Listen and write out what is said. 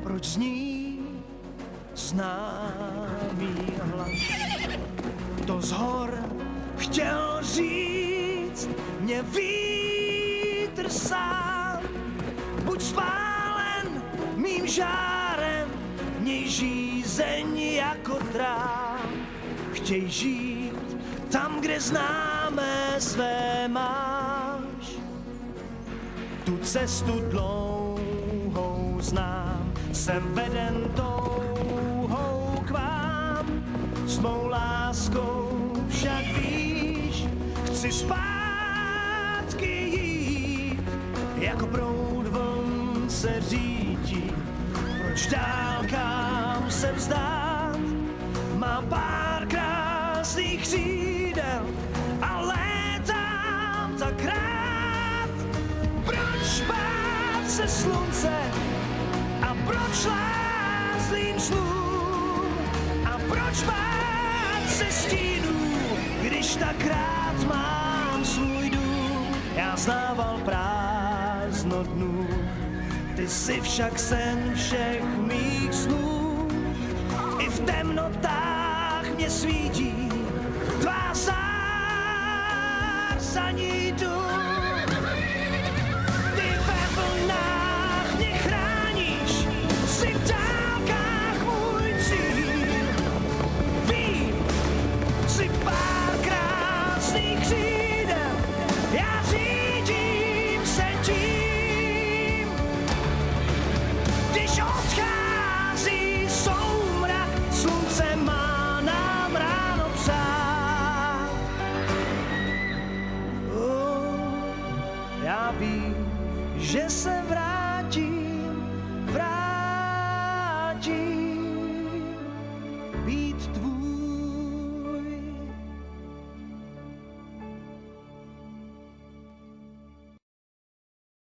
proč zní známý hlas. To z hor chtěl říct mě vítr sám, buď spálen mým žárem, měj žízeň jako trám. Chtěj žít tam, kde známe své máš. Tu cestu dlouhou znám, jsem veden touhou k vám. S mou láskou však víš, chci zpátky jít, jako proud vln se řídí. Proč dálkám se vzdát? Mám pár krásných křídel a létám tak rád. Proč bát se slunce a proč lát zlým snům? A proč bát se stínů, když tak rád mám svůj dům? Já znával prázdno dnů, ty jsi však sen všech mých snů. I v temnotách mě svítí tvá zář za ní dům.